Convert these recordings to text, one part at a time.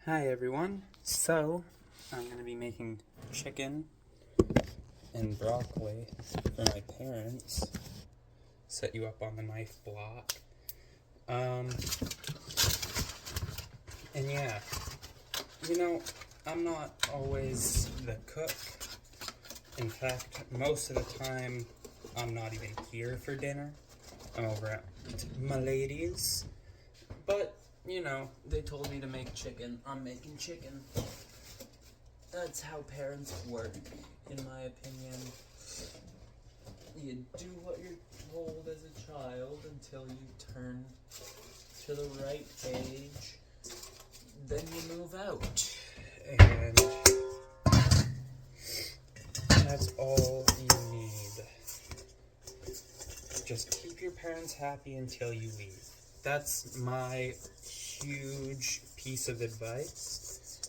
Hi everyone. So, I'm going to be making chicken and broccoli for my parents. Set you up on the knife block. And yeah, I'm not always the cook. In fact, most of the time, I'm not even here for dinner. I'm over at my ladies. But, they told me to make chicken. I'm making chicken. That's how parents work, in my opinion. You do what you're told as a child until you turn to the right age. Then you move out. And that's all you need. Just keep your parents happy until you leave. That's my huge piece of advice.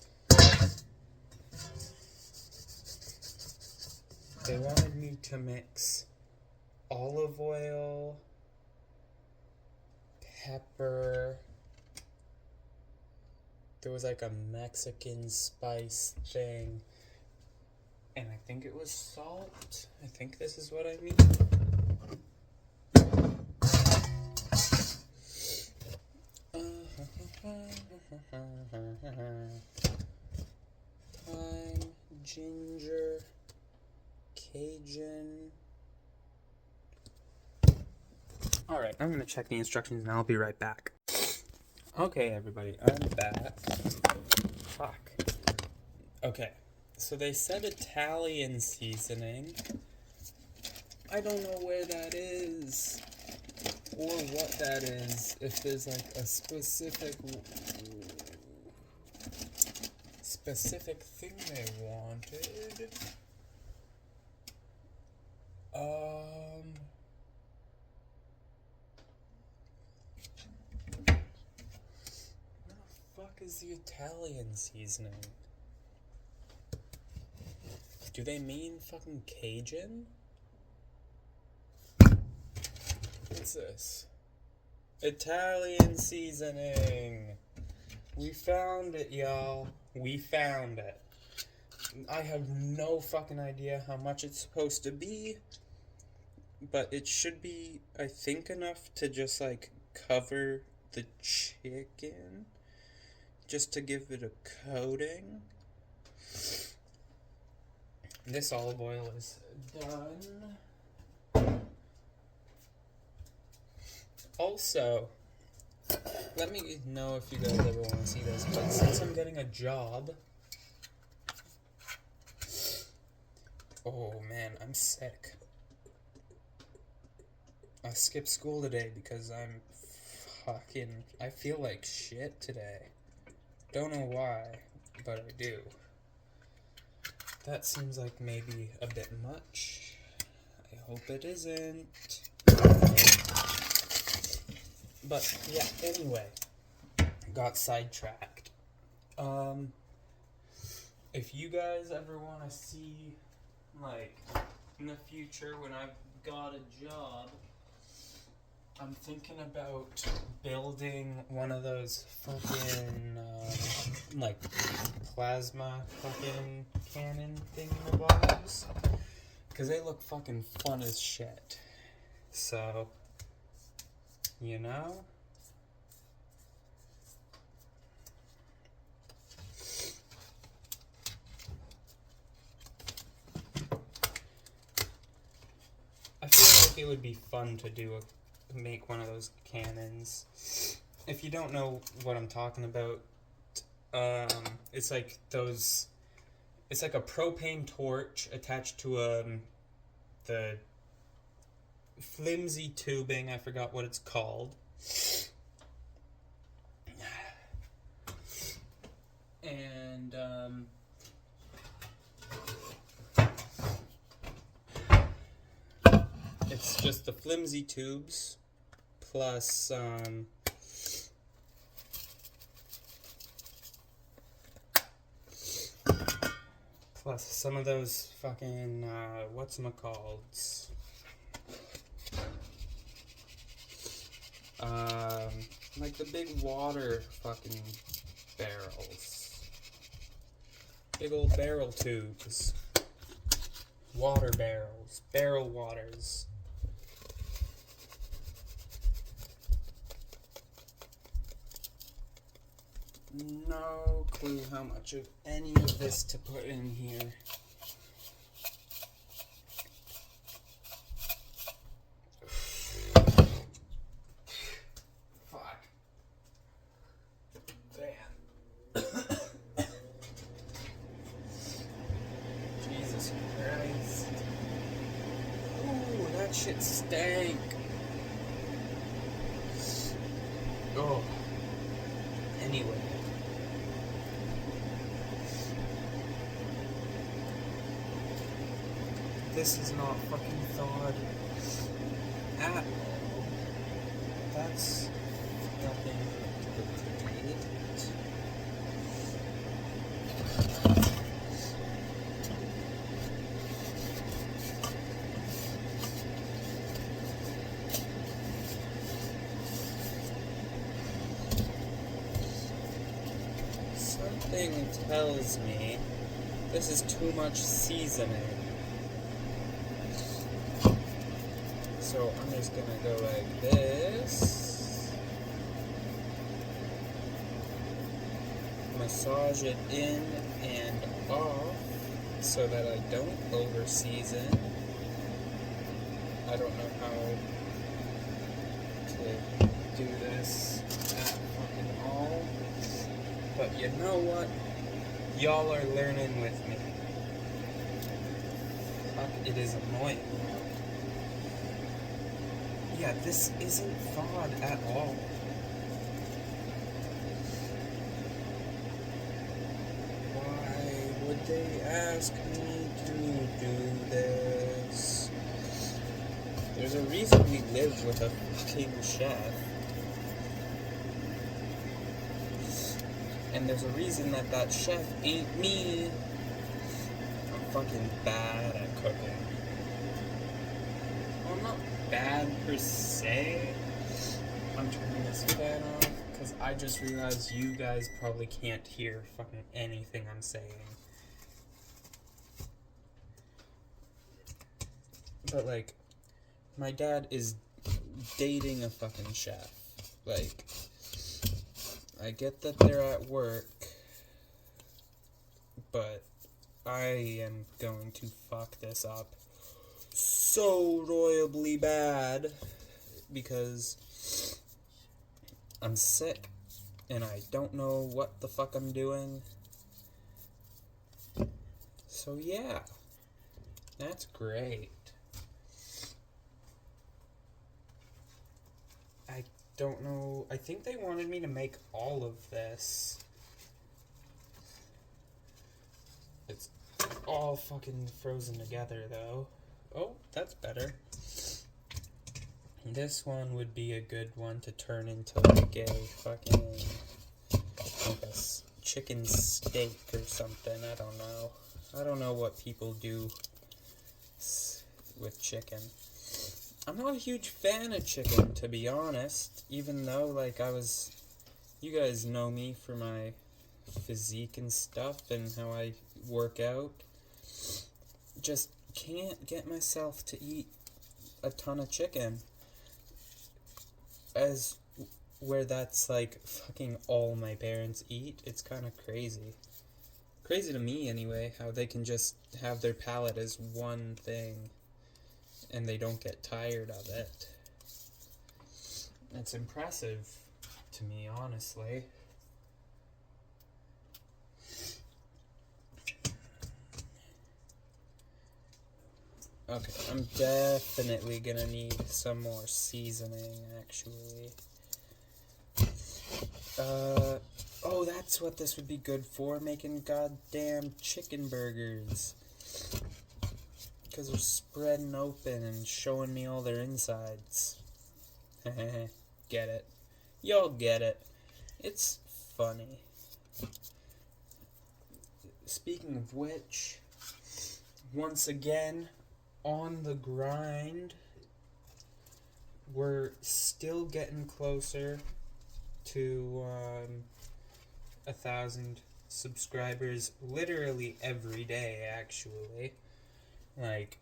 They wanted me to mix olive oil, pepper. There was like a Mexican spice thing. And I think it was salt. I think this is what I mean. Thyme, ginger, Cajun. Alright, I'm gonna check the instructions and I'll be right back. Okay, everybody, I'm back. Fuck. Okay, so they said Italian seasoning. I don't know where that is or what that is. If there's like a specific thing they wanted. Where the fuck is the Italian seasoning? Do they mean fucking Cajun? What's this? Italian seasoning! We found it, y'all. We found it. I have no fucking idea how much it's supposed to be, but it should be, I think, enough to just, like, cover the chicken, just to give it a coating. This olive oil is done. Also, let me know if you guys ever want to see this, but since I'm getting a job... Oh man, I'm sick. I skipped school today because I feel like shit today. Don't know why, but I do. That seems like maybe a bit much. I hope it isn't. But yeah, anyway, got sidetracked. If you guys ever want to see, like, in the future when I've got a job, I'm thinking about building one of those fucking, like, plasma fucking cannon thingamabobs. Because they look fucking fun as shit. So... You know? I feel like it would be fun to make one of those cannons. If you don't know what I'm talking about, it's like it's like a propane torch attached to the flimsy tubing, I forgot what it's called. And it's just the flimsy tubes plus some of those fucking whatchamacalleds. Like the big water fucking barrels. Big old barrel tubes. Water barrels. Barrel waters. No clue how much of any of this to put in here. Fuck. Damn. Jesus Christ. Ooh, that shit stank. Oh. Anyway. This is not fucking thawed at all. That's nothing great. Something tells me this is too much seasoning. So I'm just gonna go like this. Massage it in and off so that I don't over season. I don't know how to do this at fucking all. But you know what? Y'all are learning with me. Fuck, it is annoying. Yeah, this isn't thawed at all. Why would they ask me to do this? There's a reason we live with a fucking chef. And there's a reason that that chef ain't me. I'm fucking bad at cooking. Well, I'm not bad per se. I'm turning this fan off because I just realized you guys probably can't hear fucking anything I'm saying. But like, my dad is dating a fucking chef. Like, I get that they're at work, but I am going to fuck this up so royally bad because I'm sick and I don't know what the fuck I'm doing. So yeah, that's great. I don't know. I think they wanted me to make all of this. It's all fucking frozen together, though. Oh, that's better. This one would be a good one to turn into like a fucking like a chicken steak or something. I don't know. I don't know what people do with chicken. I'm not a huge fan of chicken, to be honest, even though, like, you guys know me for my physique and stuff and how I work out. Just can't get myself to eat a ton of chicken. Where that's, like, fucking all my parents eat. It's kind of crazy. Crazy to me, anyway, how they can just have their palate as one thing and they don't get tired of it. It's impressive to me, honestly. Okay, I'm definitely gonna need some more seasoning, actually. Oh, that's what this would be good for, making goddamn chicken burgers. Because they're spreading open and showing me all their insides. Get it. Y'all get it. It's funny. Speaking of which, once again, on the grind, we're still getting closer to 1,000 subscribers literally every day, actually. Like,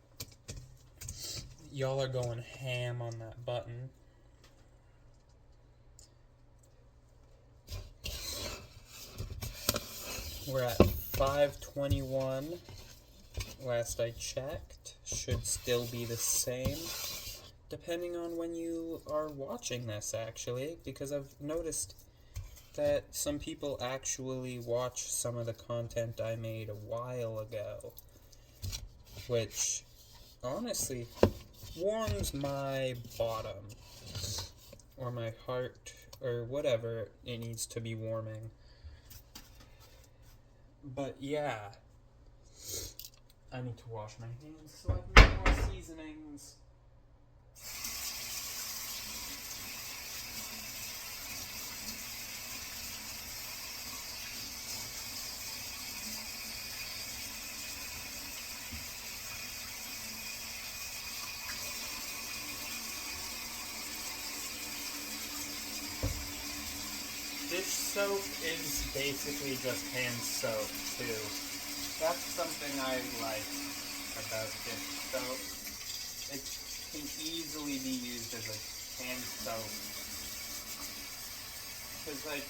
y'all are going ham on that button. We're at 521. Last I checked. Should still be the same. Depending on when you are watching this, actually. Because I've noticed that some people actually watch some of the content I made a while ago. Which, honestly, warms my bottom. Or my heart. Or whatever it needs to be warming. But yeah, I need to wash my hands so I can get more seasonings. Dish soap is basically just hand soap, too. That's something I like about dish soap. It can easily be used as a hand soap. Because, like,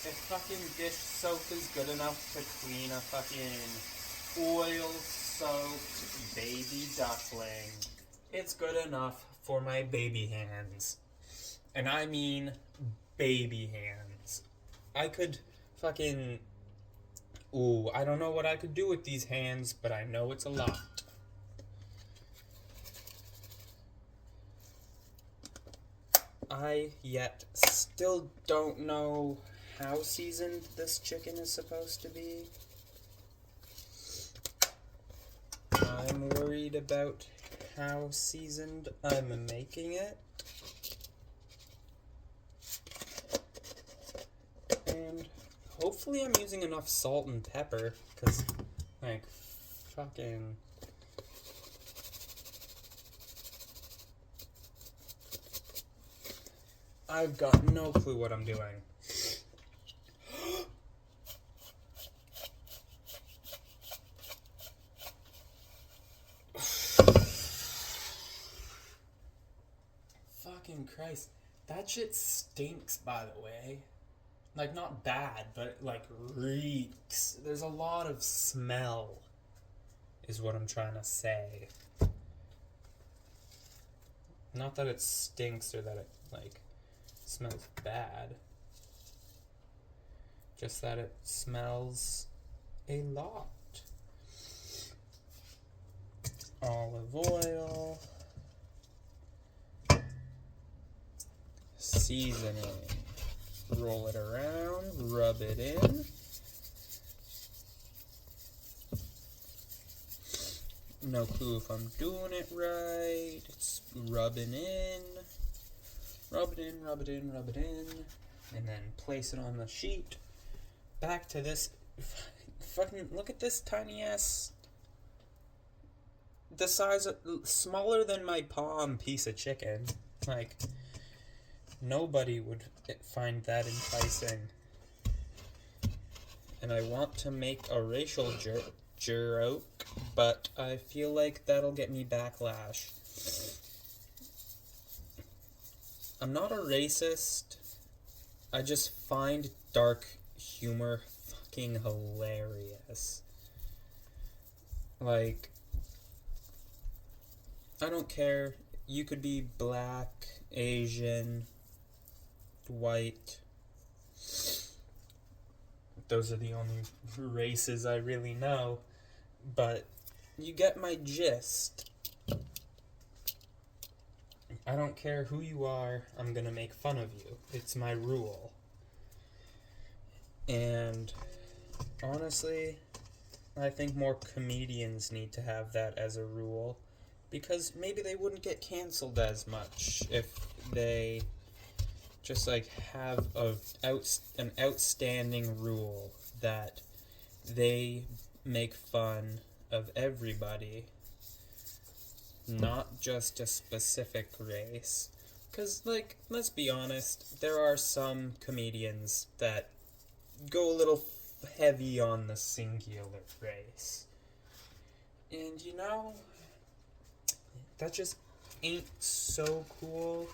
if fucking dish soap is good enough to clean a fucking oil-soaked baby duckling, it's good enough for my baby hands. And I mean baby hands. I could fucking... Ooh, I don't know what I could do with these hands, but I know it's a lot. I yet still don't know how seasoned this chicken is supposed to be. I'm worried about how seasoned I'm making it. And hopefully I'm using enough salt and pepper, because, like, fucking... I've got no clue what I'm doing. Fucking Christ. That shit stinks, by the way. Like, not bad, but, like, reeks. There's a lot of smell, is what I'm trying to say. Not that it stinks or that it, like, smells bad. Just that it smells a lot. Olive oil. Seasoning. Roll it around, rub it in. No clue if I'm doing it right. It's rubbing in. Rub it in, rub it in, rub it in. And then place it on the sheet. Back to this. Fucking look at this tiny ass. The size of. Smaller than my palm piece of chicken. Like. Nobody would find that enticing. And I want to make a racial joke, but I feel like that'll get me backlash. I'm not a racist. I just find dark humor fucking hilarious. Like, I don't care. You could be black, Asian, white. Those are the only races I really know. But you get my gist. I don't care who you are, I'm gonna make fun of you. It's my rule. And honestly, I think more comedians need to have that as a rule. Because maybe they wouldn't get canceled as much if they just, like, have an outstanding rule that they make fun of everybody, not just a specific race. Because, like, let's be honest, there are some comedians that go a little heavy on the singular race. And you know, that just ain't so cool.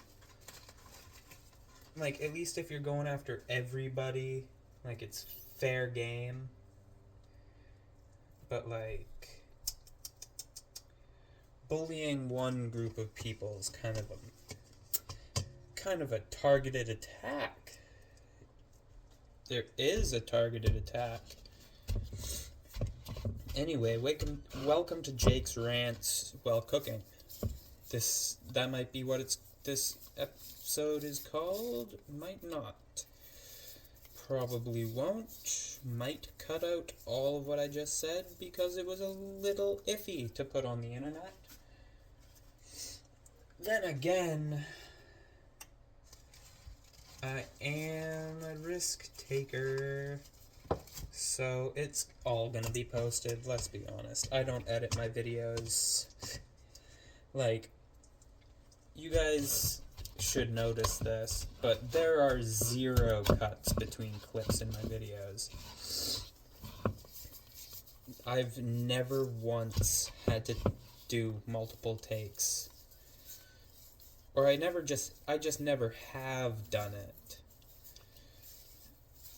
Like, at least if you're going after everybody, like, it's fair game. But, like, bullying one group of people is kind of a targeted attack. There is a targeted attack. Anyway, welcome to Jake's Rants While Cooking. That might be what this episode is called. Might not. Probably won't. Might cut out all of what I just said because it was a little iffy to put on the internet. Then again, I am a risk taker, so it's all gonna be posted, let's be honest. I don't edit my videos. Like, you guys should notice this, but there are 0 cuts between clips in my videos. I've never once had to do multiple takes. Or I just never have done it.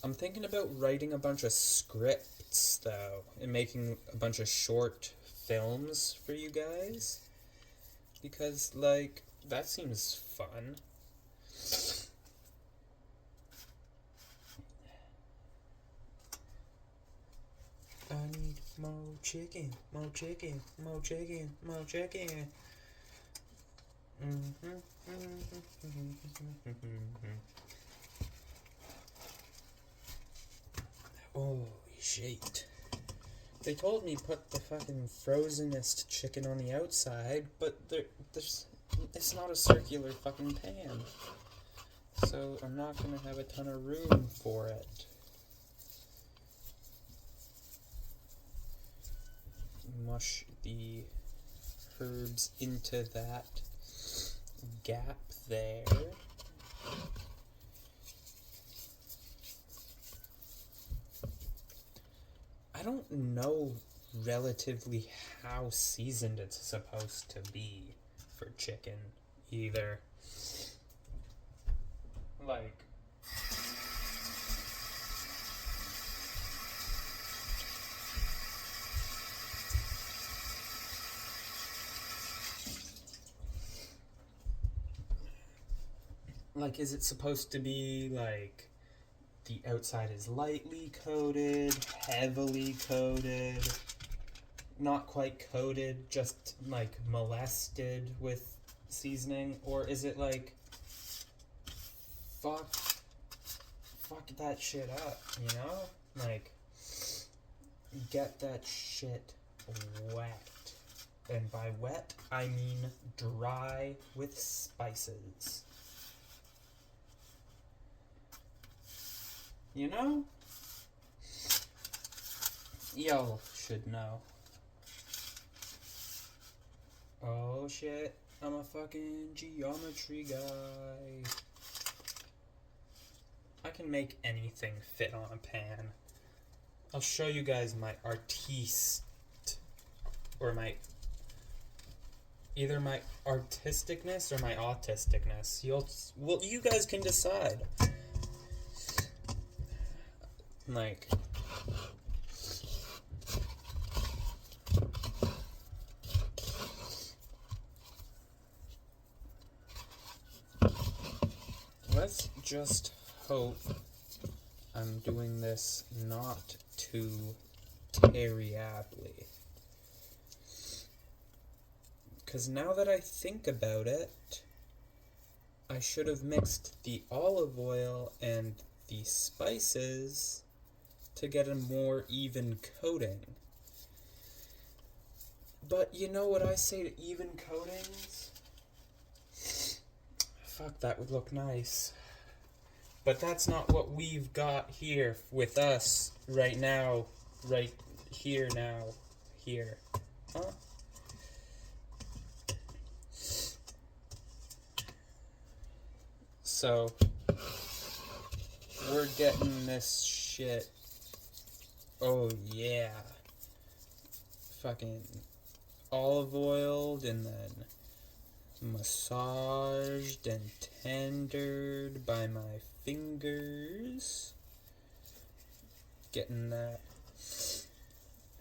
I'm thinking about writing a bunch of scripts, though, and making a bunch of short films for you guys. Because, like, that seems fun. I need more chicken, more chicken, more chicken, more chicken. Holy shit. They told me put the fucking frozenest chicken on the outside, but it's not a circular fucking pan. So I'm not gonna have a ton of room for it. Mush the herbs into that gap there. I don't know relatively how seasoned it's supposed to be for chicken either. Like, is it supposed to be, like, the outside is lightly coated, heavily coated, not quite coated, just, like, molested with seasoning? Or is it, like, fuck that shit up, you know? Like, get that shit wet. And by wet, I mean dry with spices. You know? Y'all should know. Oh shit, I'm a fucking geometry guy. I can make anything fit on a pan. I'll show you guys my artiste, or either my artisticness or my autisticness. You guys can decide. Like, let's just hope I'm doing this not too teriyaki. Because now that I think about it, I should have mixed the olive oil and the spices to get a more even coating. But you know what I say to even coatings? Fuck, that would look nice. But that's not what we've got here with us right now. Right here now. Here. Huh? So, we're getting this shit. Oh yeah. Fucking olive oiled and then massaged and tendered by my fingers. Getting that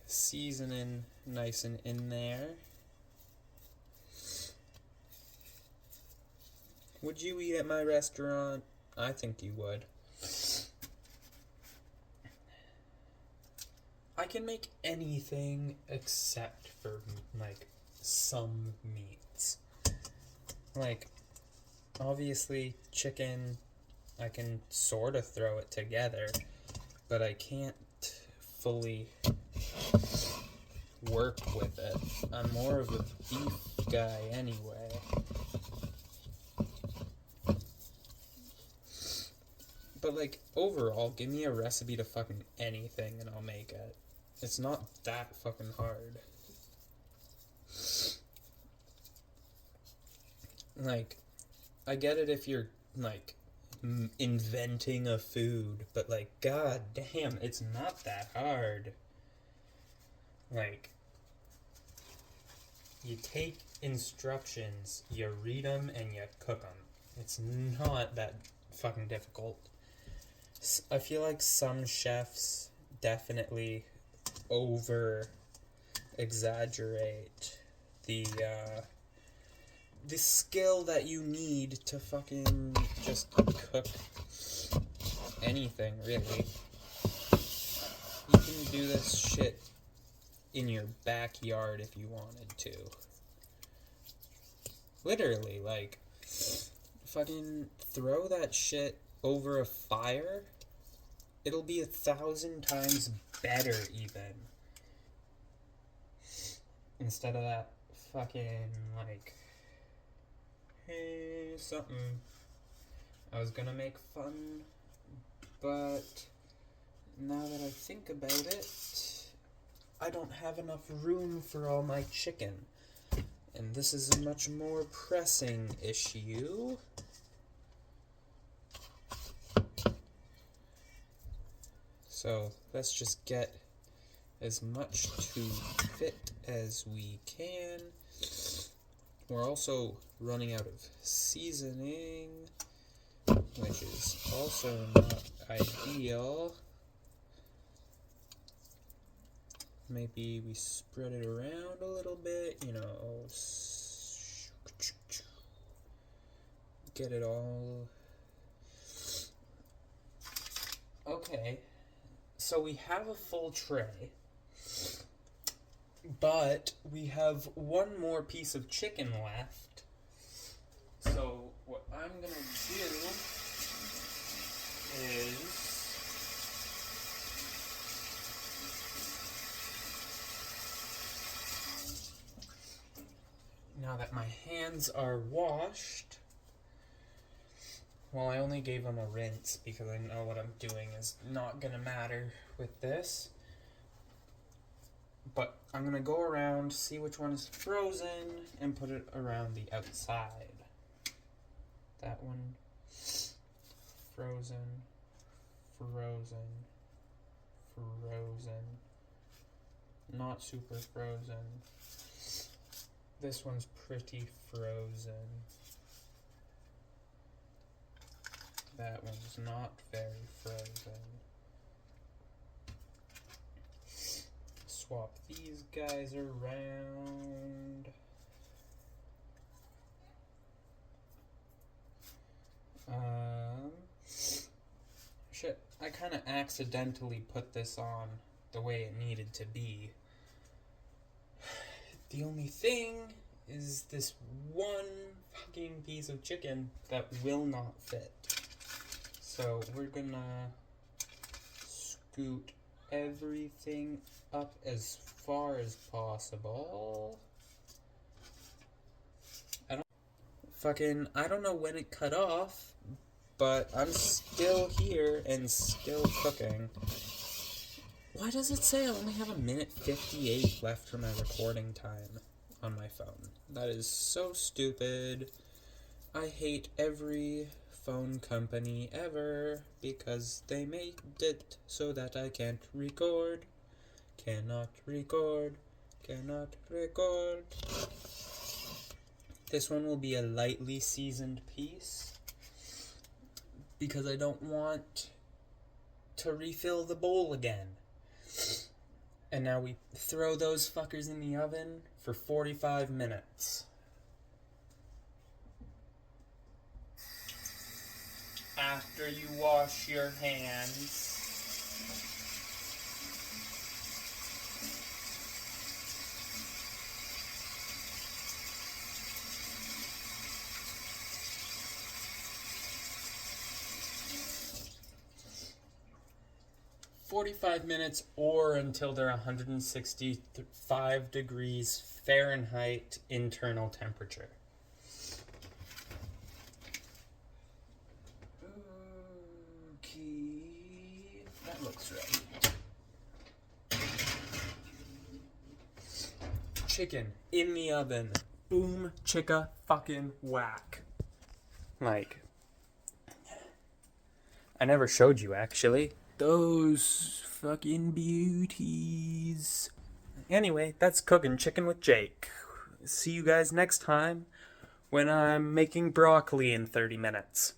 seasoning nice and in there. Would you eat at my restaurant? I think you would. I can make anything except for, like, some meats. Like, obviously, chicken, I can sort of throw it together, but I can't fully work with it. I'm more of a beef guy anyway. But, like, overall, give me a recipe to fucking anything and I'll make it. It's not that fucking hard. Like, I get it if you're, like, inventing a food, but, like, god damn, it's not that hard. Like, you take instructions, you read them, and you cook them. It's not that fucking difficult. I feel like some chefs definitely over exaggerate the skill that you need to fucking just cook anything, really. You can do this shit in your backyard if you wanted to. Literally, like, fucking throw that shit over a fire, it'll be 1,000 times better, even. Instead of that fucking, like, hey, something. I was gonna make fun, but now that I think about it, I don't have enough room for all my chicken. And this is a much more pressing issue. So let's just get as much to fit as we can. We're also running out of seasoning, which is also not ideal. Maybe we spread it around a little bit, you know, get it all. Okay. So we have a full tray, but we have one more piece of chicken left. So what I'm gonna do is now that my hands are washed, well, I only gave them a rinse because I know what I'm doing is not gonna matter with this. But I'm gonna go around, see which one is frozen, and put it around the outside. That one, frozen, frozen, frozen, not super frozen. This one's pretty frozen. That one's not very frozen. Swap these guys around. Shit, I kind of accidentally put this on the way it needed to be. The only thing is this one fucking piece of chicken that will not fit. So we're gonna scoot everything up as far as possible. I don't know when it cut off, but I'm still here and still cooking. Why does it say I only have 1:58 left for my recording time on my phone? That is so stupid. I hate every phone company ever, because they made it so that I can't record. Cannot record. Cannot record. This one will be a lightly seasoned piece, because I don't want to refill the bowl again. And now we throw those fuckers in the oven for 45 minutes. After you wash your hands, $45 or until they're 165 degrees Fahrenheit internal temperature. Okay, that looks right. Chicken in the oven. Boom, chicka, fucking whack. Like, I never showed you actually. Those fucking beauties. Anyway, that's Cooking Chicken with Jake. See you guys next time when I'm making broccoli in 30 minutes.